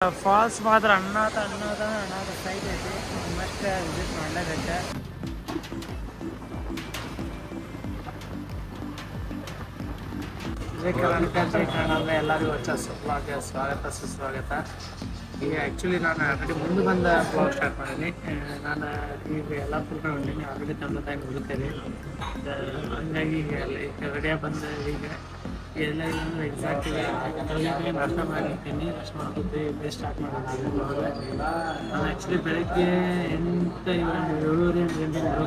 Falls ಮಾತ್ರ ಅಣ್ಣಾತ site ಐತಿ, must visit ಮಾಡಲೇಬೇಕು. ಜೈ ಕರ್ನಾಟಕ, ಜೈ ಕನ್ನಡ. ಎಲ್ಲರಿಗೂ ಹೊಸ ಸ್ವಾಗತ ಸುಸ್ವಾಗತ. ಈಗ ಆ್ಯಕ್ಚುಲಿ ನಾನು ಆಲ್ರೆಡಿ ಮುಂದೆ ಬಂದ ಬ್ಲಾಗ್ ಸ್ಟಾರ್ಟ್ ಮಾಡೀನಿ. ನಾನು ಈಗ ಎಲ್ಲ ಫುಲ್ಕೊಂಡು ಹೊಂಟೀನಿ. ಆಲ್ರೆಡಿ ತಂದೆ ತಾಯಿ ಹುಡುಕ್ತೇನೆ, ಹಂಗಾಗಿ ರೆಡಿಯಾಗಿ ಬಂದ ಈಗ ಎಲ್ಲ ಇಲ್ಲಾಂದ್ರೆ ಎಕ್ಸಾಕ್ಟ್ ಈಗ ನಾಷ್ಟ ಮಾಡಿರ್ತೀನಿ. ನಾಷ್ಟ ಮಾಡ್ಕೊತೀವಿ, ಬೇಸ್ ಸ್ಟಾರ್ಟ್ ಮಾಡಿರ್ತೀನಿ. ನಾನು ಆ್ಯಕ್ಚುಲಿ ಬೆಳಗ್ಗೆ 7:30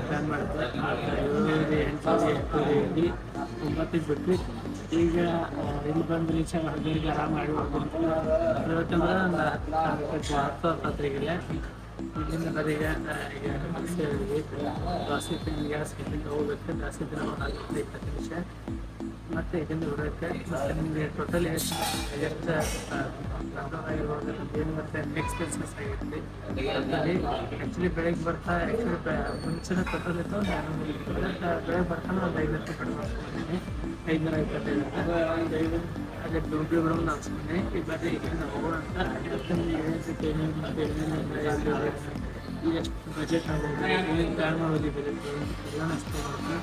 ಪ್ಲ್ಯಾನ್ ಮಾಡಿದ್ದೆ. 7:30 8:30 9ಕ್ಕೆ ಬಿಟ್ವಿ. ಈಗ ಇಲ್ಲಿ ಬಂದು ರೀಚ್ ಆಗಿ ಆರಾಮ್ ಮಾಡಿ ಹೋಗ್ತೀನಿ. ಇವತ್ತಂದ್ರೆ ಒಂದು 10:30 ಇಲ್ಲಿಂದ ಬರೀಗ ದೋಸೆ ಗ್ಯಾಸ್ ಕಿಟ್ಟಿಂದ ಹೋಗ್ಬೇಕು. ದೋಸೆ ದಿನ ಒಂದು 20 ನಿಮಿಷ ಮತ್ತೆ ಇದನ್ನು ಬಿಡೋಕ್ಕೆ. ಮತ್ತು ನಿಮಗೆ ಟೋಟಲಿ ಎಷ್ಟು ಏನು ಮತ್ತು ಎಕ್ಸ್ಪೆನ್ಸಸ್ ಆಗಿರುತ್ತೆ ಅದರಲ್ಲಿ. ಆ್ಯಕ್ಚುಲಿ ಬೆಳಗ್ಗೆ ಬರ್ತಾ ಮುಂಚೆನೇ ಪೆಟ್ರೋಲ್ ಇತ್ತು, ನಾನು ಬೆಳಗ್ಗೆ ಬರ್ತಾನೆ ಒಂದು 5 ರೂಪಾಯಿ ಕಡಿಮೆ ಮಾಡ್ಕೊಂಡಿದ್ದೀನಿ. 525 ಅದೇ ಡ್ಯೂಟಿ ಬಿಡೋದು ಅನ್ಸ್ಕೊಂಡೆ. ಈ ಬರ್ರಿ ಇಲ್ಲಿಂದ ಹೋಗೋಣ ಅಂತ. ಎಷ್ಟು ಬಜೆಟ್ ಆಗೋದು, ಇಲ್ಲಿಂದ ಪ್ಲ್ಯಾನ್ ಮಾಡೋದು ಬರುತ್ತೆ ಎಲ್ಲ ಅಷ್ಟೇ ಮಾಡ್ತೀನಿ.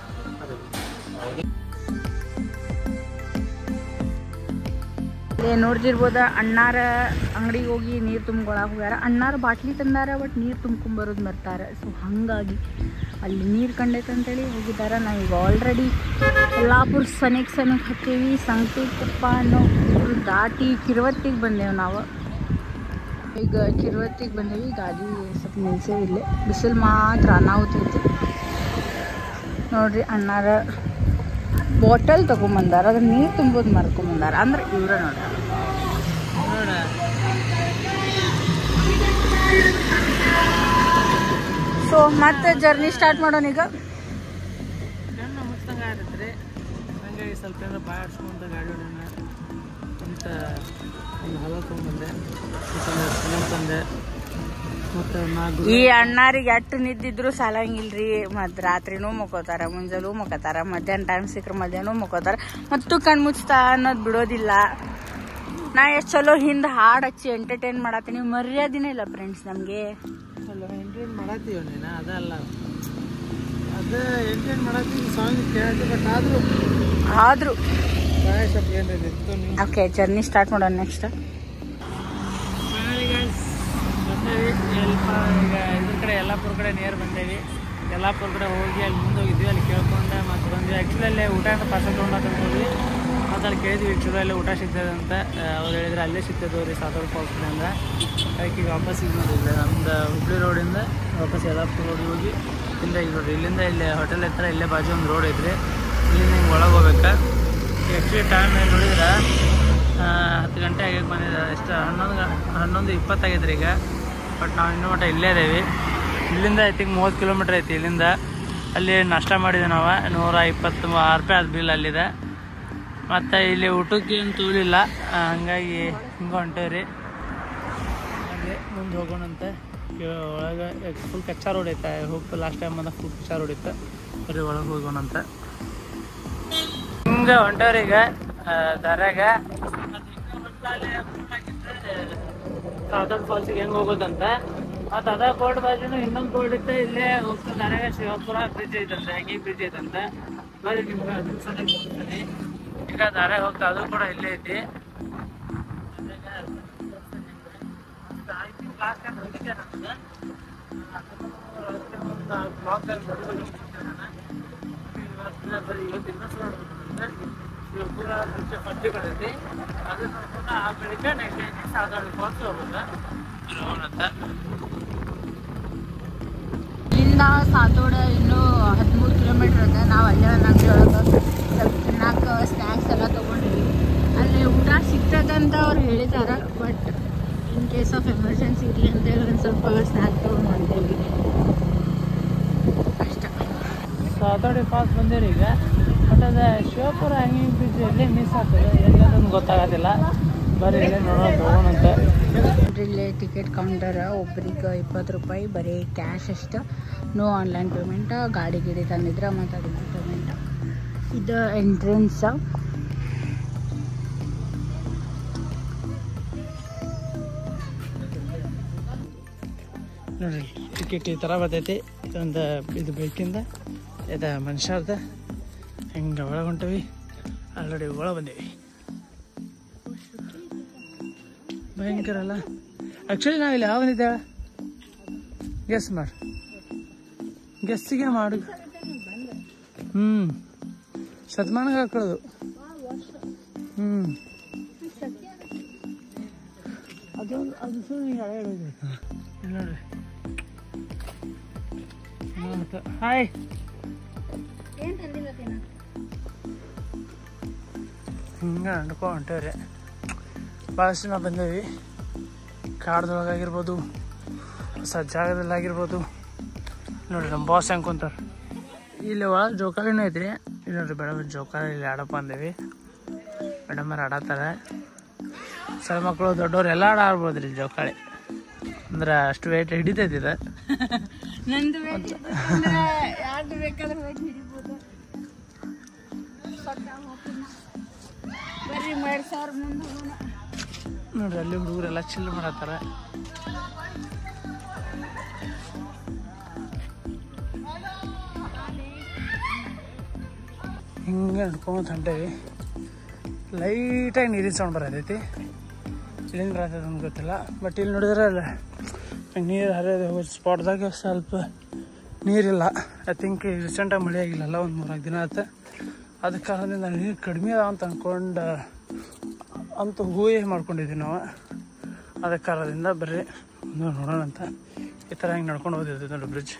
ನೋಡ್ತಿರ್ಬೋದ, ಅಣ್ಣಾರ ಅಂಗಡಿಗೆ ಹೋಗಿ ನೀರು ತುಂಬ್ಕೊಳಕ್ಕೆ ಹೋಗ್ಯಾರ. ಅಣ್ಣಾರ ಬಾಟ್ಲಿ ತಂದಾರ, ಬಟ್ ನೀರು ತುಂಬ್ಕೊಂಬರೋದು ಬರ್ತಾರೆ. ಸೊ ಹಾಗಾಗಿ ಅಲ್ಲಿ ನೀರು ಕಂಡೈತೆ ಅಂತೇಳಿ ಹೋಗಿದ್ದಾರೆ. ನಾವೀಗ ಆಲ್ರೆಡಿ ಯಲ್ಲಾಪುರ ಸನಿಕ್ ಹತ್ತೀವಿ. ಸಂಕೇತಪ್ಪ ಅನ್ನೋ ಊರು ದಾಟಿ ಕಿರ್ವತ್ತಿಗೆ ಬಂದೇವು ನಾವು. ಈಗ ಕಿರ್ವತ್ತಿಗೆ ಬಂದೇವಿ. ಗಾಡಿ ಸ್ವಲ್ಪ ನಿಲ್ಸೇವಿ ಇಲ್ಲೇ. ಬಿಸಿಲು ಮಾತ್ರ ಅನಾಹುತೈತಿ ನೋಡ್ರಿ. ಅಣ್ಣಾರ ಬಾಟಲ್ ತೊಗೊಂಬಂದಾರ, ಅದ್ರ ನೀರು ತುಂಬೋದು ಮರ್ಕೊಂಬಂದಾರ. ಅಂದ್ರೆ ಇವ್ರ ನೋಡ. ಸೊ ಮತ್ತೆ ಜರ್ನಿ ಸ್ಟಾರ್ಟ್ ಮಾಡೋಣ ಈಗ. ಕಣ್ಣು ಮುಚ್ಚಂಗೆ ಆಗತ್ತೆ ರೀ. ಹಂಗಾಗಿ ಸ್ವಲ್ಪ ಏನೋ ಬಾಯ್ ಆಡ್ಸ್ಕೊಂತ ಗಾಡಿ ಹೊಡೋಣ ಅಂತ ಒಂದು ಹಲ ತೊಗೊಂಬಂದೆ, ತಂದೆ. ಮತ್ತು ಈ ಅಣ್ಣಾರಿಗೆ ಎಟ್ಟು ನಿದ್ದಿದ್ರು ಸಾಲಂಗಿಲ್ರಿ. ಮತ್ತು ರಾತ್ರಿನೂ ಮುಕ್ಕೋತಾರ, ಮುಂಜಾನೂ ಮುಕ್ಕೋತಾರ, ಮಧ್ಯಾಹ್ನ ಟೈಮ್ ಸಿಕ್ಕರೆ ಮಧ್ಯಾಹ್ನ ಮುಕ್ಕೋತಾರ. ಮತ್ತು ಕಣ್ಣು ಮುಚ್ತಾ ಅನ್ನೋದು ಬಿಡೋದಿಲ್ಲ. ನಾ ಎಷ್ಟು ಚಲೋ ಹಿಂದೆ ಹಾಡು ಹಚ್ಚಿ ಎಂಟರ್ಟೈನ್ ಮಾಡತ್ತೀನಿ. ಮರ್ಯಾದಿನೇ ಇಲ್ಲ ಫ್ರೆಂಡ್ಸ್ ನಮಗೆ. ಅಲ್ಲ ಎಂಟರ್ಟೈನ್ ಮಾಡತ್ತೀವಿ ನೀನು, ಅದಲ್ಲ ಅದೇ ಎಂಟರ್ಟೈನ್ ಮಾಡತ್ತೀವಿ. ಸಾಂಗ್ ಕೇಳ್ತೀವಿ, ಬಟ್ ಆದರೂ ಸ್ವಲ್ಪ ಏನಿತ್ತು. ಓಕೆ, ಜರ್ನಿ ಸ್ಟಾರ್ಟ್ ಮಾಡೋಣ ನೆಕ್ಸ್ಟ್. ಈಗ ಇದ್ರ ಕಡೆ ಯಲ್ಲಾಪುರ ಕಡೆ ನೇರ್ ಬಂದೇವಿ. ಯಲ್ಲಾಪುರ ಕಡೆ ಹೋಗಿ ಅಲ್ಲಿ ಮುಂದೆ ಹೋಗಿದ್ವಿ. ಅಲ್ಲಿ ಕೇಳ್ಕೊಂಡೆ ಮತ್ತೆ ಬಂದ್ವಿ. ಆ್ಯಕ್ಚುಲಿ ಅಲ್ಲೇ ಊಟ ಅಂತ ಪಾರ್ಸಲ್ ತೊಗೊಂಡು ಹೋದ್ವಿ. ಮತ್ತು ಅಲ್ಲಿ ಕೇಳಿದ್ವಿ ಚಲೋ ಅಲ್ಲೇ ಊಟ ಸಿಗ್ತದೆ ಅಂತ. ಅವ್ರು ಹೇಳಿದ್ರೆ ಅಲ್ಲೇ ಸಿಗ್ತದೆ ರೀ ಸಾತೋಡ್ ಫಾಲ್ಸ್ ಕಡೆ ಅಂದ್ರೆ. ಅದಕ್ಕೆ ಈಗ ವಾಪಸ್ ಈಗ ನೋಡಿದ್ರೆ ನಮ್ದು ಹುಬ್ಳಿ ರೋಡಿಂದ ವಾಪಸ್ ಯಲ್ಲಾಪುರ ರೋಡಿಗೆ ಹೋಗಿ ಇಲ್ಲಿಂದ ಈಗ ನೋಡಿರಿ, ಇಲ್ಲಿಂದ ಇಲ್ಲೇ ಹೋಟೆಲ್ ಹತ್ರ ಇಲ್ಲೇ ಬಾಜು ಒಂದು ರೋಡ್ ಐತ್ರಿ. ಇಲ್ಲಿಂದ ಹಿಂಗೆ ಒಳಗೆ ಹೋಗ್ಬೇಕು. ಆ್ಯಕ್ಚುಲಿ ಟೈಮ್ ನೋಡಿದ್ರೆ 10 ಗಂಟೆ ಆಗಕ್ಕೆ ಬಂದಿದೆ. ಎಷ್ಟು 11:20 ಆಗೈತ್ರಿ ಈಗ. ಬಟ್ ನಾವು ಇನ್ನೂ ಮಟ್ಟ ಇಲ್ಲೇ ಇದ್ದೇವೆ. ಇಲ್ಲಿಂದ ಐ ಥಿಂಕ್ 30 ಕಿಲೋಮೀಟ್ರ್ ಐತಿ ಇಲ್ಲಿಂದ. ಅಲ್ಲಿ ನಾಷ್ಟ ಮಾಡಿದ್ವಿ ನಾವು. 126 ರೂಪಾಯಿ ಅದು ಬಿಲ್ ಅಲ್ಲಿದೆ. ಮತ್ತು ಇಲ್ಲಿ ಊಟಕ್ಕೆ ಏನು ತೂಲಿಲ್ಲ, ಹಂಗಾಗಿ ಹಿಂಗೆ ಹೊಂಟೇವ್ರಿ. ಹಾಗೆ ಮುಂದೆ ಹೋಗೋಣಂತೆ. ಒಳಗೆ ಫುಲ್ ಕಚ್ಚಾ ರೋಡ್ ಐತೆ. ಹೋಗಿ ಲಾಸ್ಟ್ ಟೈಮ್ ಬಂದಾಗ ಫುಲ್ ಕಚ್ಚಾ ರೋಡ್ ಇತ್ತು. ಬರೀ ಒಳಗೆ ಹೋಗೋಣಂತ ಹಿಂಗೆ ಹೊಂಟೇವ್ರಿ. ಈಗ ದಾರ್ಯಾಗ ಸಾತೋಡ್ ಫಾಲ್ಸಿಗೆ ಹೆಂಗೆ ಹೋಗೋದಂತ. ಮತ್ತು ಅದ ಕೋರ್ಟ್ ಬಾಜುನು ಇನ್ನೊಂದು ಕೋರ್ಟ್ ಇತ್ತು. ಇಲ್ಲೇ ಹೋಗ್ತಾ ದಾರ್ಯಾಗ ಶಿವಪುರ ಬ್ರಿಡ್ಜ್ ಐತಂತೆ, ಹ್ಯಾಂಗಿಂಗ್ ಬ್ರಿಡ್ಜ್ ಐತಂತೆ. ಬರೀ ನಿಮ್ಗೆ ಅದ್ರ ಸಲ ಹೋಗ್ತೀನಿ. ಈಗ ದಾರ್ಯಾಗ ಹೋಗ್ತಾ ಅದು ಕೂಡ ಇಲ್ಲೇ ಐತಿ. ಲಾಸ್ಟ್ ಟೈಮ್ ಹೋಗಿದ್ದೆ ನಮ್ಗೆ ಬರೀ ಇವತ್ತಿನ ಶಿವಪುರ ಬ್ರಿಡ್ಜ್ ಫಸ್ಟ್ ಕಡೈತಿ. ಅದು ನೋಡ್ಕೊಂಡು ಆ ಬೆಳಿಗ್ಗೆ ನೆಕ್ಸ್ಟ್ ಡೇ ಸಾತೋಡ್ ಫಾಲ್ಸ್ ಹೋಗುತ್ತೆ. ಇಲ್ಲಿಂದ ಸಾತೋಡ ಇನ್ನೂ 13 ಕಿಲೋಮೀಟ್ರ್ ಇದೆ. ನಾವು ಅಲ್ಲೇ ಒಂದು ಅಂಗಡಿ ಒಳಗೆ ಸ್ವಲ್ಪ ತಿನ್ನಕ್ಕೆ ಸ್ನ್ಯಾಕ್ಸ್ ಎಲ್ಲ ತೊಗೊಂಡ್ವಿ. ಅಲ್ಲಿ ಊಟ ಸಿಗ್ತದಂತ ಅವ್ರು ಹೇಳಿದ್ದಾರೆ. But in case of emergency ಇರಲಿ ಅಂತೇಳಿ ಒಂದು ಸ್ವಲ್ಪ ಸ್ನ್ಯಾಕ್ ತೊಗೊಂಡು ಮಾಡ್ತೇವೆ ಅಷ್ಟೇ. ಸಾತೋಡಿ ಫಾಲ್ಸ್ ಬಂದಿರಿ ಈಗ. ಬಟ್ ಅದು ಶಿವಪುರ ಹ್ಯಾಂಗಿಂಗ್ ಬ್ರಿಡ್ಜ್ ಎಲ್ಲಿ ಮಿಸ್ ಆಗ್ತದೆ, ಎಲ್ಲಿ ಅದನ್ನು ಗೊತ್ತಾಗೋದಿಲ್ಲ. ಬರೀ ಇಲ್ಲೇ ನೋಡೋಣಂತ. ಇಲ್ಲೇ ಟಿಕೆಟ್ ಕೌಂಟರ್ ಒಬ್ರಿಗೆ 20 ರೂಪಾಯಿ, ಬರೀ ಕ್ಯಾಶ್ ಅಷ್ಟು, ನೋ ಆನ್ಲೈನ್ ಪೇಮೆಂಟ್. ಗಾಡಿ ತಂದಿದ್ರೆ ಮತ್ತು ಅದಕ್ಕೆ ಪೇಮೆಂಟ್. ಇದು ಎಂಟ್ರೆನ್ಸ್. ನೋಡ್ರಿ ಟಿಕೆಟ್ ಈ ಥರ ಬರ್ತೈತಿ. ಇದೊಂದು ಇದು ಬೈಕಿಂದ ಇದು ಮನುಷ್ಯರ್ದ ಹಿಂಗೆ ಒಳಗೆ ಹೊಂಟವಿ. ಆಲ್ರೆಡಿ ಒಳಗೆ ಬಂದೀವಿ. ಭಯಂಕರ ಅಲ್ಲ. ಆ್ಯಕ್ಚುಲಿ ನಾವಿಲ್ಲಿ ಯಾವ ಬಂದಿದ್ದೇವೆ ಗೆಸ್ ಮಾಡಿ. ಗೆಸ್ಸಿಗೆ ಮಾಡು. ಶತಮಾನಗೆ ಹಾಕೊಳ್ಳೋದು. ಅದು ಸುಮ್ಮನೆ ನೋಡ್ರಿ. ಹಾಯ್. ಹಿಂಗೆ ನಡ್ಕೊ ಹೊಂಟೇವ್ರಿ. ಭಾಳಷ್ಟು ಜನ ಬಂದೇವಿ. ಕಾಡ್ದೊಳಗಾಗಿರ್ಬೋದು, ಹೊಸ ಜಾಗದಲ್ಲಾಗಿರ್ಬೋದು. ನೋಡ್ರಿ ನಮ್ಮ ಬಾಸ್ ಹೆಂಗೆ ಕುಂತಾರೆ. ಇಲ್ಲಿ ಒಳಗೆ ಜೋಕಾಲಿನೂ ಐತ್ರಿ. ಇಲ್ಲಿ ನೋಡ್ರಿ ಮೇಡಮ್ ಜೋಕಾಲಿ ಇಲ್ಲಿ ಆಡಪ್ಪ ಅಂದೇವಿ. ಮೇಡಮರು ಆಡತ್ತಾರೆ. ಸಣ್ಣ ಮಕ್ಕಳು ದೊಡ್ಡವ್ರು ಎಲ್ಲ ಆಡ್ಬೋದು ರೀ ಜೋಕಾಲಿ. ಅಂದ್ರೆ ಅಷ್ಟು ವೇಟ್ ಹಿಡಿತೈತಿ ಇದು. ನಂದು ಯಾರ್ದು ಬೇಕಾದ್ರೆ ವೇಟ್ ಹಿಡಿಬೋದು. ಬರ್ರಿ ಮಾಡಿ ಸಾವಿರ ಮುಂದೆ ಹೋಗೋಣ. ನೋಡ್ರಿ ಅಲ್ಲಿ ಹುಡುಗರೆಲ್ಲ ಚಿಲ್ ಮಾಡತ್ತಾರ. ಹಿಂಗೆ ನಡ್ಕೊಂತ ಹೊಂಟೇವಿ. ಲೈಟಾಗಿ ನೀರಿನ ಸೌಂಡ್ ಬರತೈತಿ. ಇಲ್ಲಿಂದ ಬರತೈತೆ ಅಂತ ಗೊತ್ತಿಲ್ಲ. ಬಟ್ ಇಲ್ಲಿ ನೋಡಿದ್ರೆ ನೀರು ಹರಿಯೋದು ಹೋಗೋ ಸ್ಪಾಟ್ದಾಗ ಸ್ವಲ್ಪ ನೀರಿಲ್ಲ. ಐ ಥಿಂಕ್ ರೀಸೆಂಟಾಗಿ ಮಳೆ ಆಗಿಲ್ಲಲ್ಲ, ಒಂದು 3-4 ದಿನ ಆಯ್ತು. ಅದ ಕಾರಣದಿಂದ ನೀರು ಕಡಿಮೆ ಅದ ಅಂತ ಅಂದ್ಕೊಂಡು ಅಂತೂ ಹೂವೇ ಮಾಡ್ಕೊಂಡಿದ್ದೀವಿ ನಾವು. ಅದ ಕಾರಣದಿಂದ ಬರ್ರಿ ನೋಡೋಣ ಅಂತ ಈ ಥರ ಹಿಂಗೆ ನಡ್ಕೊಂಡು ಹೋದಿರ್ತೀವಿ ನೋಡಿ ಬ್ರಿಡ್ಜ್.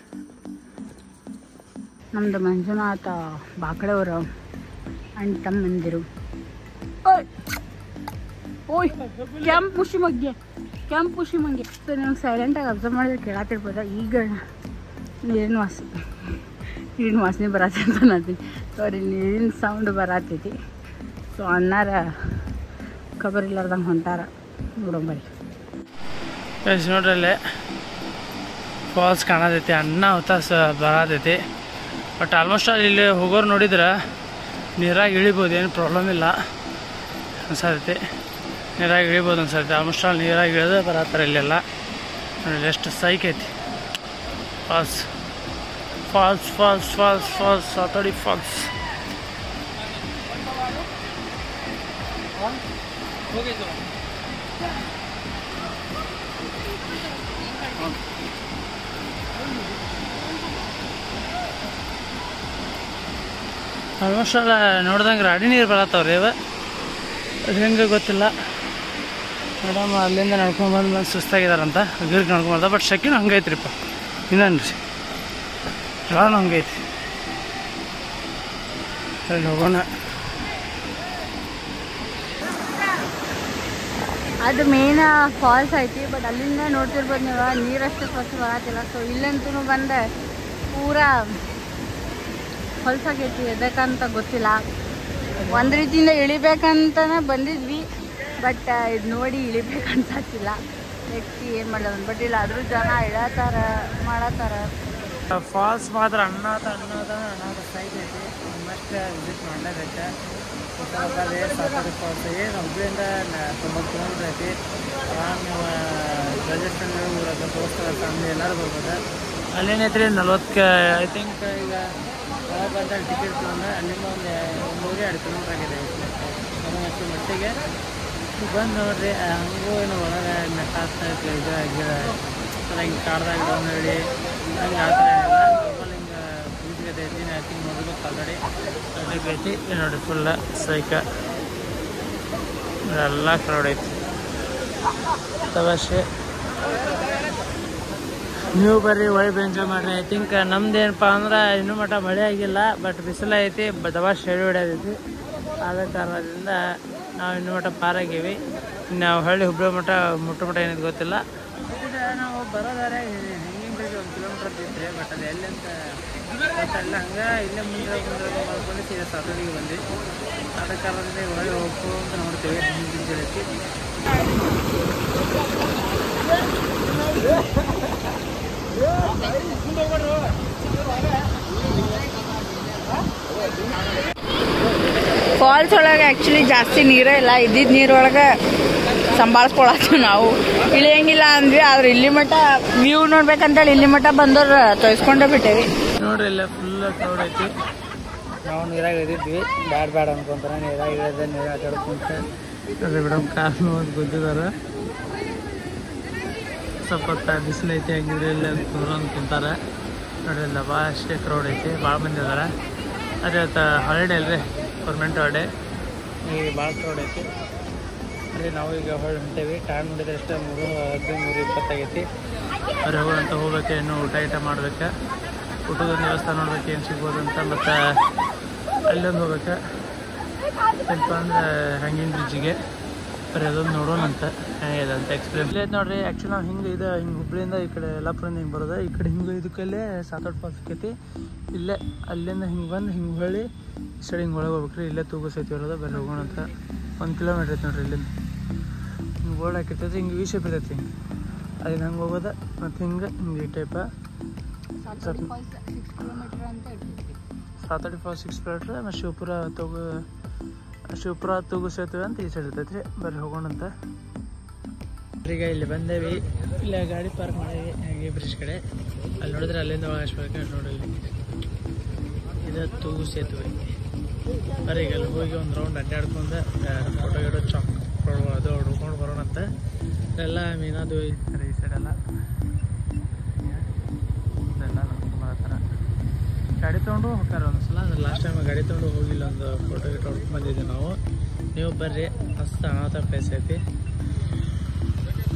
ನಮ್ದು ಮಂಜುನಾಥ ಬಾಕಡೆಯವರು ಅಣ್ಣ ತಮ್ಮಂದಿರು. ಓಯ್ ಕೆಂಪು ಪುಷಿ ಮಂಗೆ. ಸೊ ನೀವು ಸೈಲೆಂಟಾಗಿ ಅಬ್ಸರ್ವ್ ಮಾಡಿದ್ರೆ ಕೇಳತ್ತಿರ್ಬೋದ. ಈಗ ನೀರಿನ ವಾಸನೆ ಬರತ್ತೆ ಅಂತ ಅನ್ನತ್ತೀನಿ. ಸಾರಿ, ನೀರಿನ ಸೌಂಡ್ ಬರತ್ತೈತಿ. ಸೊ ಅಣ್ಣಾರ ಖಬರ್ ಇಲ್ಲಾರ್ದಂಗೆ ಹೊಂಟಾರ. ನೋಡಂಬರಿ ನೋಡ್ರಿ ಅಲ್ಲೇ ಫಾಲ್ಸ್ ಕಾಣತೈತಿ. ಅಣ್ಣ ಹೊತ್ತಾಸ ಬರತೈತಿ. ಬಟ್ ಆಲ್ಮೋಸ್ಟ್ ಇಲ್ಲಿ ಹೋಗೋರು ನೋಡಿದ್ರೆ ನೀರಾಗಿ ಇಳಿಬೋದು, ಏನು ಪ್ರಾಬ್ಲಮ್ ಇಲ್ಲ ಅನ್ಸತೈತಿ. ನೀರಾಗಿ ಇಳಿಬೋದು ಅನ್ಸತ್ತೆ. ಆಲ್ಮೋಸ್ಟ್ ಅಲ್ಲಿ ನೀರಾಗಿ ಇಳಿದು ಬರತ್ತಾರೆ ಇಲ್ಲೆಲ್ಲ. ನೋಡಿ ಎಷ್ಟು ಸೈಕ್ ಐತಿ. Falls Sathodi falls. ಆಲ್ಮೋಸ್ಟ್ ಅಲ್ಲ ನೋಡ್ದಂಗೆ ರಾಡಿ ನೀರು ಬರತ್ತವ್ರಿ. ಅದು ಹೆಂಗೆ ಗೊತ್ತಿಲ್ಲ. ಮೇಡಮ್ ಅಲ್ಲಿಂದ ನಡ್ಕೊಂಡ್ಬಂದು ಸುಸ್ತಾಗಿದಾರಂತ ಗಿರ್ಗೆ ನಡ್ಕೊಂಬಂದ. ಬಟ್ ಶೆಕಿನೂ ಹಂಗೈತ್ರಿಪ್ಪ. ಇನ್ನೇನು ರೀ ಎಲ್ಲನೂ ಹಂಗೈತಿ. ಅಲ್ಲಿ ಹೋಗೋಣ. ಅದು ಮೇನ್ ಫಾಲ್ಸ್ ಐತಿ. ಬಟ್ ಅಲ್ಲಿಂದ ನೋಡ್ತಿರ್ಬೋದು ನೀವು, ನೀರಷ್ಟು ಸ್ವಚ್ಛ ಬರತ್ತಿಲ್ಲ. ಸೊ ಇಲ್ಲಂತೂ ಬಂದೆ ಪೂರಾ ಹೊಲ್ಸಾಗೈತಿ. ಎದಕ್ಕಂತ ಗೊತ್ತಿಲ್ಲ. ಒಂದು ರೀತಿಯಿಂದ ಇಳಿಬೇಕಂತನೇ ಬಂದಿದ್ವಿ. ಬಟ್ ಇದು ನೋಡಿ ಇಳಿಬೇಕಂತಿಲ್ಲ. ನೆಕ್ಸ್ಟ್ ಏನು ಮಾಡೋದು. ಬಟ್ ಇಲ್ಲ ಆದರೂ ಜನ ಇಳತ್ತಾರ ಮಾಡತ್ತಾರ. ಫಾಲ್ಸ್ ಮಾತ್ರ ಅಣ್ಣಾದ ಸೈಟ್ ಐತಿ. ಮಸ್ಟ್ ವಿಸಿಟ್ ಮಾಡಲೇಬೇಕು. ಸಾತೋಡಿ ಫಾಲ್ಸ್ ಏನು ಹುಬ್ಳಿಯಿಂದ 90 ಕಿಲೋಮೀಟ್ರ್ ಐತಿ. ನೀವು ಬಜೆಟ್ ಊರಾಗ ದೋಸ್ತರ ಫ್ಯಾಮಿಲಿ ಎಲ್ಲರೂ ಬರ್ಬೋದು. ಅಲ್ಲೇನೈತ್ರಿ 40 ಐ ಥಿಂಕ್ ಈಗ ಒಳಗೆ ಬಂದ ಟಿಕೆಟ್ ತೊಗೊಂಡು ಅಲ್ಲಿಂದ ಒಂದು 1-2 ಕಿಲೋಮೀಟ್ರ್ ಆಗಿದೆ ಅಷ್ಟು ಮಟ್ಟಿಗೆ. ಬಂದು ನೋಡ್ರಿ ಹಂಗೂ ಏನು ಒಳಗೆ ಮೆಟ್ಟಾಗ್ತಾ ಇದು ಗಿಡ ಹಿಂಗೆ ಕಾಡ್ದಾಗ ಡೌನಳ್ಳಿ ಹಂಗೆ ಆ ಥರ ಏನಿಲ್ಲ. ನಾರ್ಮಲ್ ಹಿಂಗೆ ಬೀಚ್ಗತೆ ಐತಿ. ಐ ಥಿಂಕ್ ನೋಡ್ಬೇಕು ಆಲ್ರೆಡಿ ಐತಿ. ನೋಡಿರಿ ಫುಲ್ಲ ಸೈಕ ಎಲ್ಲ ಕ್ರೌಡ್ ಐತಿ. ತವಾಶೆ ನೀವು ಬರ್ರಿ, ವೈಬ್ ಎಂಜಾಯ್ ಮಾಡಿರಿ. ಐ ಥಿಂಕ್ ನಮ್ದೇನಪ್ಪ ಅಂದ್ರೆ ಇನ್ನೂ ಮಟ್ಟ ಮಳೆ ಆಗಿಲ್ಲ. ಬಟ್ ಬಿಸಿಲು ಐತಿ. ದವಾಶ್ ಶೆಡಿ ಹೊಡೆದೈತಿ. ಆದ ಕಾರಣದಿಂದ ನಾವು ಇನ್ನೂ ಮಟ್ಟ ಪಾರಾಗೀವಿ. ನಾವು ಹಳ್ಳಿ ಹುಬ್ಬಳ್ಳಿ ಮುಟ್ಟ ಏನಿದೆ ಗೊತ್ತಿಲ್ಲ. ನಾವು ಬರೋದಾರೆ ಹೆಂಗಿನ ಬ್ರಿಡ್ಜ್ 1 ಕಿಲೋಮೀಟ್ರ್ ಇದ್ದಿತ್ತು. ಬಟ್ ಅದು ಎಲ್ಲಿಂತ ಗೊತ್ತಿಲ್ಲ. ಹಂಗೆ ಇಲ್ಲೇ ಮುಂದೆ ಮಾಡ್ಕೊಂಡು ಸೀದಾ ಸಾತೋಡಿಗೆ ಬಂದ್ವಿ. ಆದ ಕಾರಣದಿಂದ ಹೊಳ್ಳಿ ಹೋಗ್ತು ಅಂತ ನೋಡ್ತೀವಿ. ಹಿಂಗೆ ಬ್ರಿಡ್ಜ್ ಐತಿ. ಫಾಲ್ಸ್ ಒಳಗೆ ಆ್ಯಕ್ಚುಲಿ ಜಾಸ್ತಿ ನೀರೇ ಇಲ್ಲ. ಇದ್ದಿದ್ದ ನೀರೊಳಗೆ ಸಂಭಾಳಿಸ್ಕೊಳತ್ತು ನಾವು ಇಳಿಯಂಗಿಲ್ಲ ಅಂದ್ವಿ. ಆದ್ರೆ ಇಲ್ಲಿ ಮಟ್ಟ ವ್ಯೂ ನೋಡ್ಬೇಕಂತೇಳಿ ಇಲ್ಲಿ ಮಟ್ಟ ಬಂದವ್ರು ತೊಯ್ಸ್ಕೊಂಡೇ ಬಿಟ್ಟೇವಿ. ನೋಡ್ರಿ ಇಲ್ಲ ಫುಲ್ ಕ್ರೌಡ್ ಐತಿ. ನಾವು ನೀರಾಗ ಇಳಿದ್ವಿ, ಬ್ಯಾಡ ಅನ್ಕೊಂತಾರ. ನೀರಾಗ ಇಳಿದ ನೀರಾಗ ಆಟಾಡ್ಕೊಂತ ಅದೇ ಬಿಡಮ್ ಕಾಲು ಅಂತ ಗೊತ್ತಿದಾರ. ಸ್ವಲ್ಪ ಬಿಸಿಲು ಐತಿ, ಹಂಗಿದ್ರೆ ಇಲ್ಲ ಕುಂದ್ರಂದು ಕುಂತಾರ. ನೋಡ್ರಿ ಇಲ್ಲ ಭಾಳ ಅಷ್ಟೇ ಕ್ರೌಡ್ ಐತಿ, ಭಾಳ ಮಂದಿ ಅದಾರ. ಅದೇ ಹಾಲಿಡೇ ಅಲ್ರಿ, ಗೌರ್ಮೆಂಟ್ ಹಾಲಿಡೇ, ಈಗ ಭಾಳ ಕ್ರೌಡ್ ಐತಿ. ಅದೇ ನಾವು ಈಗ ಹೊಂಟೇವಿ. ಟೈಮ್ ನೋಡಿದ್ರೆ ಅಷ್ಟೇ 3:20 ಆಗೈತಿ. ಅವ್ರು ಹೋಗೋಂತ ಹೋಗ್ಬೇಕು, ಇನ್ನೂ ಊಟ ಮಾಡ್ಬೇಕು, ಊಟದೊಂದು ವ್ಯವಸ್ಥೆ ನೋಡ್ಬೇಕು ಏನು ಸಿಗ್ಬೋದು ಅಂತ. ಮತ್ತು ಅಲ್ಲೊಂದು ಹೋಗ್ಬೇಕು ಸ್ವಲ್ಪ ಅಂದ್ರೆ ಹ್ಯಾಂಗಿಂಗ್ ಬ್ರಿಡ್ಜಿಗೆ. ಬರೀ ಅದೊಂದು ನೋಡೋಣ ಅಂತ ಹೇಗಿದೆ ಅಂತ ಎಕ್ಸ್ಪೀರಿಯನ್ಸ್ ಐತೆ ನೋಡ್ರಿ. ಆ್ಯಕ್ಚುಲಿ ನಾವು ಹಿಂಗೆ ಹುಬ್ಳಿಯಿಂದ ಈ ಕಡೆ ಯಲ್ಲಾಪುರದಿಂದ ಹಿಂಗೆ ಬರೋದು. ಈ ಕಡೆ ಹಿಂಗೆ ಇದಕ್ಕಲ್ಲೇ 7-8 ಫಾಲ್ಸ್ ಸಿಕ್ಕೈತಿ. ಇಲ್ಲೇ ಅಲ್ಲಿಂದ ಹಿಂಗೆ ಬಂದು ಹಿಂಗೆ ಹೊಳ್ಳಿ ಈ ಸೈಡ್ ಹಿಂಗೆ ಒಳಗೆ ಹೋಗ್ಬೇಕ್ರಿ. ಇಲ್ಲೇ ತೂಗಸೈತಿ ಇರೋದು. ಬರೀ ಹೋಗೋಣ ಅಂತ. 1 ಕಿಲೋಮೀಟ್ರ್ ಐತೆ ನೋಡ್ರಿ ಇಲ್ಲಿಂದ. ಹಿಂಗೆ ಬೋರ್ಡ್ ಹಾಕಿರ್ತೈತಿ, ಹಿಂಗೆ ವಿ ಶೇಪ್ ಇರ್ತೈತಿ. ಹಿಂಗೆ ಅದನ್ನ ಹಂಗೆ ಹೋಗೋದು ಮತ್ತು ಹಿಂಗೆ ಈ ಟೈಪ 7-8 ಫಾಲ್ಸ್ 6 ಕಿಲೋಮೀಟ್ರ್. ಮತ್ತು ಶಿವಪುರ ತೂಗು ಸೇತುವೆ ಅಂತ ಈ ಸೈಡ್ ಇರ್ತೈತಿ ರೀ. ಬರ್ರಿ ಹೋಗೋಣ ಅಂತ. ಈಗ ಇಲ್ಲಿ ಬಂದೇವಿ. ಇಲ್ಲ ಗಾಡಿ ಪಾರ್ಕ್ ಮಾಡೀವಿ ಹಾಗೆ ಬ್ರಿಡ್ಜ್ ಕಡೆ. ಅಲ್ಲಿ ನೋಡಿದ್ರೆ ಅಲ್ಲಿಂದ ಒಳಗೆ ನೋಡಿ ಇದು ತೂಗು ಸೇತುವೆ. ಬರ್ರಿ ಈಗ ಅಲ್ಲಿ ಹೋಗಿ ಒಂದು ರೌಂಡ್ ಅಡ್ಡಾಡ್ಕೊಂಡು ಫೋಟೋ ಗಿಡೋ ಚಾಕ್ ಅದು ಹೊಡ್ಕೊಂಡು ಬರೋಣ ಅಂತ. ಎಲ್ಲ ಮೀನದು ಈ ಸೈಡೆಲ್ಲ ಇದೆಲ್ಲ ನೋಡ್ಕೊಂಬರತ್ತಾರ. ಗಾಡಿ ತೊಗೊಂಡು ಹೋಗ್ತಾರೆ ಒಂದ್ಸಲ. ಅದ್ರ ಲಾಸ್ಟ್ ಟೈಮ್ ಗಾಡಿ ತೊಗೊಂಡು ಹೋಗಿಲ್ಲ, ಒಂದು ಫೋಟೋ ಗಿಟೋ ಹೊಡ್ಕೊಂಡು ಬಂದಿದ್ದೀವಿ ನಾವು. ನೀವು ಬರ್ರಿ, ಮಸ್ತ್ ಅನಾಥ ಪ್ಲೇಸ್ ಐತಿ.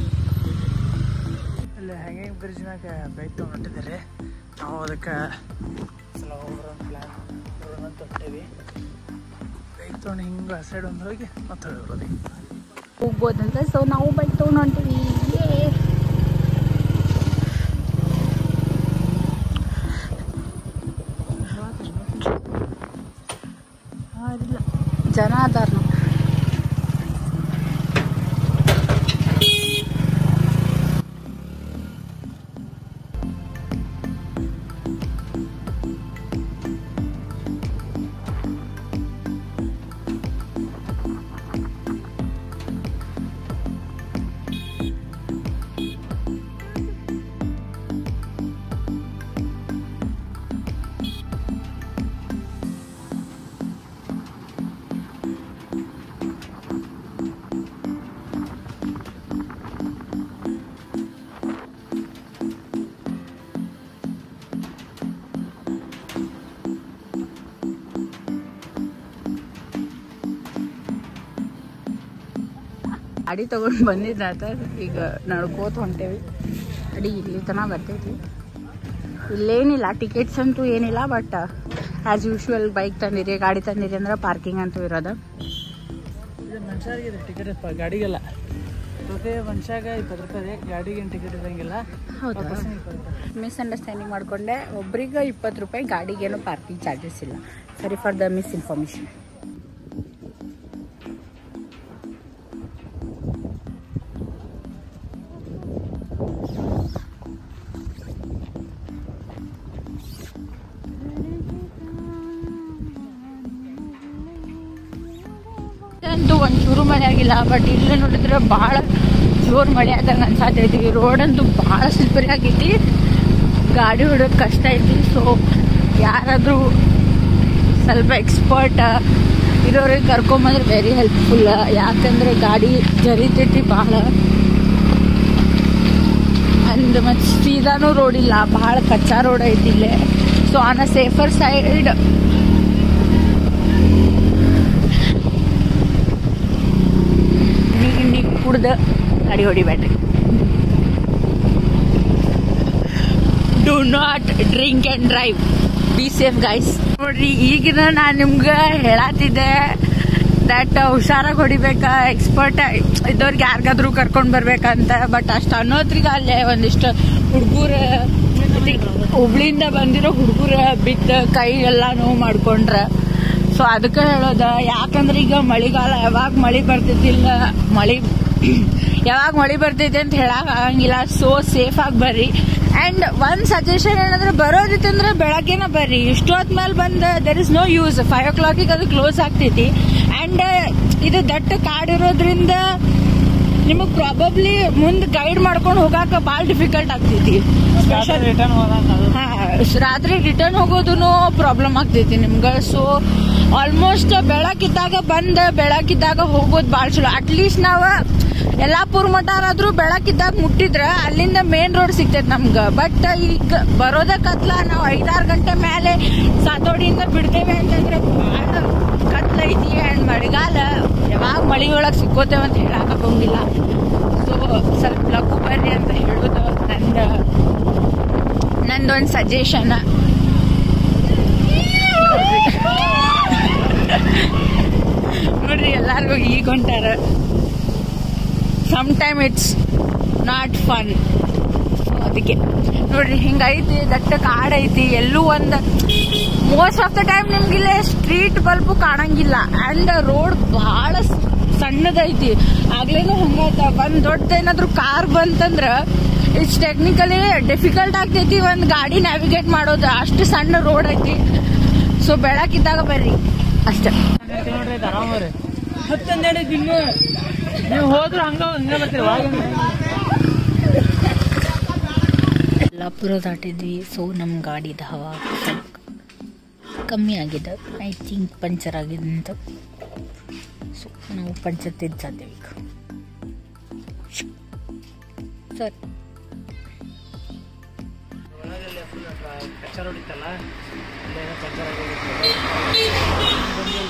ಅಲ್ಲಿ ಹ್ಯಾಂಗಿಂಗ್ ಬ್ರಿಡ್ಜ್ನಾಗ ಬೈಕ್ ತೊಗೊಂಡು ಹೊಂಟಿದ್ದೀರಿ. ನಾವು ಅದಕ್ಕೆ ಸಲ ಹೋಗ್ಬರೋ ಪ್ಲ್ಯಾನ್ ಬರೋಣ ಅಂತ ಹೊಂಟೇವಿ. ಬೈಕ್ ತೊಗೊಂಡು ಹಿಂಗೆ ಆ ಸೈಡ್ ಒಂದು ಹೋಗಿ ಮತ್ತೆ ಹೋಗ್ಬೋದು ಹೋಗ್ಬೋದಂತ. ಸೊ ನಾವು ಬೈಕ್ ತೊಗೊಂಡು ಹೊಂಟೀವಿ. ಜನ ಅದಾರ. ಗಾಡಿ ತೊಗೊಂಡು ಬಂದಿದ್ದಾತ. ಈಗ ನಡ್ಕೋತ ಹೊಂಟೇವಿ. ಗಾಡಿ ಇಲ್ಲಿ ತನಕ ಬರ್ತೈತಿ. ಇಲ್ಲೇನಿಲ್ಲ ಟಿಕೆಟ್ಸ್ ಅಂತೂ ಏನಿಲ್ಲ. ಬಟ್ ಆ್ಯಸ್ ಯೂಶ್ವಲ್ ಬೈಕ್ ತಂದಿರಿ, ಗಾಡಿ ತಂದಿರಿ ಅಂದ್ರೆ ಪಾರ್ಕಿಂಗ್ ಅಂತೂ ಇರೋದು. ಮನುಷ್ಯರಿಗೆ ಟಿಕೆಟ್ ಗಾಡಿಗೆಲ್ಲ ಪ್ರತಿ ಮನುಷ್ಯಾಗ 20 ರೂಪಾಯಿ, ಗಾಡಿಗೆ ಟಿಕೆಟ್ ಇರೋಂಗಿಲ್ಲ. ಹೌದಾ? ಮಿಸ್ಅಂಡರ್ಸ್ಟ್ಯಾಂಡಿಂಗ್ ಮಾಡಿಕೊಂಡೆ. ಒಬ್ರಿಗೆ 20 ರೂಪಾಯಿ, ಗಾಡಿಗೇನು ಪಾರ್ಕಿಂಗ್ ಚಾರ್ಜಸ್ ಇಲ್ಲ. ಸರಿ ಫಾರ್ ದ ಮಿಸ್ಇನ್ಫಾರ್ಮೇಷನ್. ಅಂತೂ ಒಂಚೂರು ಮಳೆ ಆಗಿಲ್ಲ. ಬಟ್ ಇಲ್ಲೇ ನೋಡಿದ್ರೆ ಭಾಳ ಜೋರು ಮಳೆ ಆದಂಗೆ ಅನ್ಸಾತೈತಿ. ರೋಡ್ ಅಂತೂ ಭಾಳ ಸ್ಲಿಪ್ಪರಿ ಆಗೈತಿ, ಗಾಡಿ ಹೊಡೋದು ಕಷ್ಟ ಐತಿ. ಸೊ ಯಾರಾದರೂ ಸ್ವಲ್ಪ ಎಕ್ಸ್ಪರ್ಟ್ ಇರೋರಿಗೆ ಕರ್ಕೊಂಬಂದ್ರೆ ವೆರಿ ಹೆಲ್ಪ್ಫುಲ್. ಯಾಕಂದರೆ ಗಾಡಿ ಜರಿತೈತಿ ಭಾಳ. ಅಂಡ್ ಮತ್ತು ಸೀದಾನೂ ರೋಡ್ ಇಲ್ಲ, ಭಾಳ ಕಚ್ಚಾ ರೋಡ್ ಐತಿ ಇಲ್ಲೇ. So on a safer side ಕುಡ್ದು ಗಾಡಿ ಹೊಡಿಬೇಡ್ರಿ. Do not drink and drive. Be safe guys. ನೋಡ್ರಿ ಈಗಿನ ನಾನು ನಿಮ್ಗೆ ಹೇಳತ್ತಿದ್ದೆ ದಟ್ ಹುಷಾರಾಗಿ ಹೊಡಿಬೇಕಾ, ಎಕ್ಸ್ಪರ್ಟ್ ಇದ್ದವ್ರಿಗೆ ಯಾರಿಗಾದ್ರೂ ಕರ್ಕೊಂಡು ಬರ್ಬೇಕಂತ. ಬಟ್ ಅಷ್ಟು ಅನ್ನೋದ್ರಿಗೆ ಅಲ್ಲೇ ಒಂದಿಷ್ಟು ಹುಡುಗರು ಹುಬ್ಳಿಯಿಂದ ಬಂದಿರೋ ಹುಡುಗರು ಬಿದ್ದು ಕೈ ಎಲ್ಲ ನೋವು ಮಾಡ್ಕೊಂಡ್ರ. ಸೊ ಅದಕ್ಕೆ ಹೇಳೋದ. ಯಾಕಂದ್ರೆ ಈಗ ಮಳೆಗಾಲ, ಯಾವಾಗ ಮಳೆ ಬರ್ತೈತಿಲ್ಲ, ಯಾವಾಗ ಮಳೆ ಬರ್ತೈತಿ ಅಂತ ಹೇಳಕ್ ಆಗಂಗಿಲ್ಲ. ಸೊ ಸೇಫ್ ಆಗಿ ಬರ್ರಿ. ಅಂಡ್ ಒಂದ್ ಸಜೆಷನ್ ಏನಂದ್ರೆ ಬರೋದಿತ್ತಂದ್ರೆ ಬೆಳಗ್ಗೆನ ಬರ್ರಿ. ಇಷ್ಟೊತ್ತ ಮೇಲೆ ಬಂದ there is no use. 5 o'clock ಅದು ಕ್ಲೋಸ್ ಆಗ್ತೈತಿ. ಅಂಡ್ ಇದು ದಟ್ಟ ಕಾಡಿರೋದ್ರಿಂದ ನಿಮಗೆ ಪ್ರಾಬಬ್ಲಿ ಮುಂದೆ ಗೈಡ್ ಮಾಡ್ಕೊಂಡು ಹೋಗಾಕ ಭಾಳ ಡಿಫಿಕಲ್ಟ್ ಆಗ್ತೈತಿ. ರಿಟರ್ನ್ ರಾತ್ರಿ ರಿಟರ್ನ್ ಹೋಗೋದು ಪ್ರಾಬ್ಲಮ್ ಆಗ್ತೈತಿ ನಿಮ್ಗೆ. ಸೊ ಆಲ್ಮೋಸ್ಟ್ ಬೆಳಕಿದ್ದಾಗ ಬೆಳಕಿದ್ದಾಗ ಹೋಗೋದು ಭಾಳ ಚಲೋ. ಅಟ್ಲೀಸ್ಟ್ ನಾವು ಯಲ್ಲಾಪುರ ಮಠಾರಾದ್ರೂ ಬೆಳಕಿದ್ದಾಗ ಮುಟ್ಟಿದ್ರ ಅಲ್ಲಿಂದ ಮೇನ್ ರೋಡ್ ಸಿಗ್ತೈತಿ ನಮ್ಗೆ. ಬಟ್ ಈಗ ಬರೋದ ಕತ್ಲ, ನಾವು 5-6 ಗಂಟೆ ಮೇಲೆ ಸಾತೋಡಿಯಿಂದ ಬಿಡ್ತೇವೆ ಅಂತಂದ್ರೆ ಕತ್ಲ ಐತಿ. ಅಂಡ್ ಮಳೆಗಾಲ ಯಾವಾಗ ಮಳಿ ಒಳಗೆ ಸಿಕ್ಕೋತೇವೆ ಅಂತ ಹೇಳಕ್ಕಾಗಂಗಿಲ್ಲ. ಸೊ ಸ್ವಲ್ಪ ಲಘು ಬರ್ರಿ ಅಂತ ಹೇಳೋದು ನಂದೊಂದು ಸಜೆಷನ್. ನೋಡ್ರಿ ಎಲ್ಲಾರು ಈಗ ಹೊಂಟಾರ. Some time it's not fun. ಅದಕ್ಕೆ ನೋಡ್ರಿ ಹಿಂಗೈತಿ, ದಟ್ಟ ಕಾಡ್ ಐತಿ. ಎಲ್ಲೂ ಒಂದು ಮೋಸ್ಟ್ ಆಫ್ ದ ಟೈಮ್ ನಿಮ್ಗಿಲ್ಲೇ ಸ್ಟ್ರೀಟ್ ಬಲ್ಬು ಕಾಣಂಗಿಲ್ಲ. ಅಂಡ್ ರೋಡ್ ಬಹಳ ಸಣ್ಣದೈತಿ. ಆಗ್ಲೇನು ಹಂಗಾಯ್ತ. ಒಂದ್ ದೊಡ್ಡದೇನಾದ್ರು ಕಾರ್ ಬಂತಂದ್ರ ಇಟ್ಸ್ ಟೆಕ್ನಿಕಲಿ ಡಿಫಿಕಲ್ಟ್ ಆಗ್ತೈತಿ ಒಂದ್ ಗಾಡಿ ನ್ಯಾವಿಗೇಟ್ ಮಾಡೋದು. ಅಷ್ಟು ಸಣ್ಣ ರೋಡ್ ಐತಿ. ಸೊ ಬೆಳಕಿದ್ದಾಗ ಬರ್ರಿ ಅಷ್ಟೇ. ನೋಡ್ರಿ ಆರಾಮ್ರಿ 10-12 ದಿನ ನೀವು ಹೋದ್ರು ಹಂಗ ಬರ್ತೀರಿ. ಯಲ್ಲಾಪುರ ದಾಟಿದ್ವಿ. ಸೊ ನಮ್ಮ ಗಾಡಿದ ಹವಾ ಸ್ವಲ್ಪ ಕಮ್ಮಿ ಆಗಿದೆ. ಐ ಥಿಂಕ್ ಪಂಚರ್ ಆಗಿದೆ ಅಂತ. ಸೊ ನಾವು ಪಂಚರ್ ತಿರ್ಸಾದೇವೆ ಈಗ. ಸರ್ ಕಚ್ಚಾ ಹೊಡಿತಲ್ಲ, ಅಲ್ಲೇನೋ ಪಂಚರ್ ಆಗೋಗಿತ್ತು.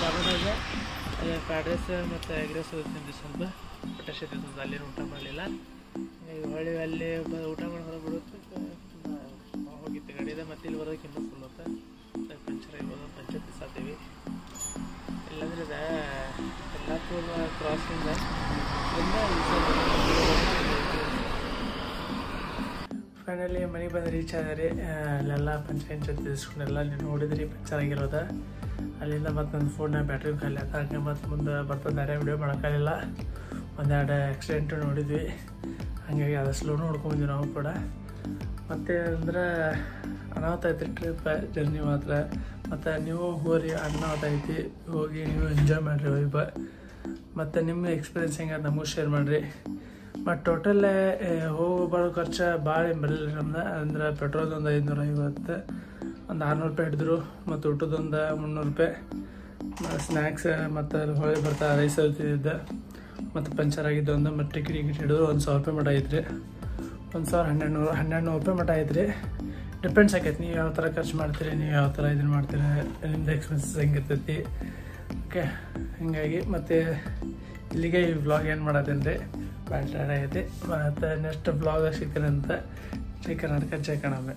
ಧಾರವಾಡಾಗ ಫ್ರೈಡ್ ರೈಸ್ ಮತ್ತು ಎಗ್ ರೈಸ್ ತಿಂದು ಸ್ವಲ್ಪ ಹೊಟ್ಟೆ ತಿಂದು ಅಲ್ಲೇನು ಊಟ ಮಾಡಲಿಲ್ಲ. ಹೊಳ್ಳಿ ಅಲ್ಲಿ ಊಟ ಮಾಡಿ ಹೊರಗೆ ಬಿಡುತ್ತೆ ಹೋಗಿತ್ತು ಗಾಡಿದ. ಮತ್ತೆ ಇಲ್ಲಿ ಬರೋದಕ್ಕೆ ಇನ್ನೂ ಫುಲ್ ಹೊತ್ತ ಪಂಚರ್ ಆಗಿರೋದು. ಪಂಚರ್ ತಿರ್ಸಾತೀವಿ. ಇಲ್ಲಾಂದ್ರೆ ಯಲ್ಲಾಪುರ ಕ್ರಾಸಿಂದ ಫೈನಲಿ ಮನೆಗೆ ಬಂದು ರೀಚ್ ಆದರೆ ಅಲ್ಲೆಲ್ಲ ಪಂಚರ್ ತಿರ್ಸ್ಕೊಂಡೆಲ್ಲ ಅಲ್ಲಿ ನೋಡಿದ್ರಿ ಪಂಚರ್ ಆಗಿರೋದ. ಅಲ್ಲಿಂದ ಮತ್ತು ನನ್ನ ಫೋನ್ನ ಬ್ಯಾಟ್ರಿ ಖಾಲಿ ಆಗ ಮತ್ತು ಮುಂದೆ ಬರ್ತದೆ ಬೇರೆ ವಿಡಿಯೋ ಮಾಡೋಕ್ಕಾಗಿಲ್ಲ. ಒಂದೆರಡು ಆಕ್ಸಿಡೆಂಟು ನೋಡಿದ್ವಿ. ಹಾಗಾಗಿ ಅದು ಸ್ಲೋ ನೋಡ್ಕೊಂಡ್ಬಂದ್ವಿ ನಾವು ಕೂಡ. ಮತ್ತು ಅಂದ್ರೆ ಅನಾಹುತ ಐತಿ ಟ್ರಿಪ್ ಜರ್ನಿ ಮಾತ್ರ. ಮತ್ತು ನೀವು ಹೋರಿ ಅನಾಹುತ ಐತಿ, ಹೋಗಿ ನೀವು ಎಂಜಾಯ್ ಮಾಡಿರಿ ವೈಬ. ಮತ್ತು ನಿಮ್ಮ ಎಕ್ಸ್ಪೀರಿಯನ್ಸ್ ಹೆಂಗೆ ನಮಗೂ ಶೇರ್ ಮಾಡಿರಿ. ಮತ್ತು ಟೋಟಲ್ ಹೋಗಿ ಬರೋ ಖರ್ಚು ಭಾಳ ಏನು ಬರಲಿಲ್ಲ ನಮ್ದು. ಅಂದ್ರೆ ಪೆಟ್ರೋಲ್ದೊಂದು 550, ಒಂದು 600 ರೂಪಾಯಿ ಹಿಡಿದ್ರು. ಮತ್ತು ಊಟದೊಂದು 300 ರೂಪಾಯಿ. ಸ್ನ್ಯಾಕ್ಸ್ ಮತ್ತು ಹೊಳೆ ಬರ್ತಾ ರೈಸ್ ಇರ್ತಿದ್ದೆ. ಮತ್ತು ಪಂಚರ್ ಆಗಿದ್ದು ಒಂದು. ಮತ್ತು ಟಿಕೆಟ್ ಹಿಡಿದ್ರು 1,000 ರೂಪಾಯಿ ಮಟ್ಟ ಐತ್ರಿ. 1,000-1,200 ರೂಪಾಯಿ ಮಟ್ಟ ಐತ್ರಿ. ಡಿಪೆಂಡ್ಸ್ ಆಕೈತಿ ನೀವು ಯಾವ ಥರ ಖರ್ಚು ಮಾಡ್ತೀರಿ, ನೀವು ಯಾವ ಥರ ಇದನ್ನು ಮಾಡ್ತೀರಿ, ನಿಮ್ದು ಎಕ್ಸ್ಪೆನ್ಸಸ್ ಹೆಂಗಿರ್ತೈತಿ. ಓಕೆ, ಹೀಗಾಗಿ ಮತ್ತು ಇಲ್ಲಿಗೆ ಈ ವ್ಲಾಗ್ ಏನು ಮಾಡೋದೇನು ರೀ ಭಾಳ ಟೈರ್ಡ್ ಆಗೈತಿ. ಮತ್ತು ನೆಕ್ಸ್ಟ್ ವ್ಲಾಗ್ ಸಿಗ್ತೀನಿ ಅಂತ. ಜೈ ಕರ್ನಾಟಕ, ಜೈ ಕನ್ನಡ.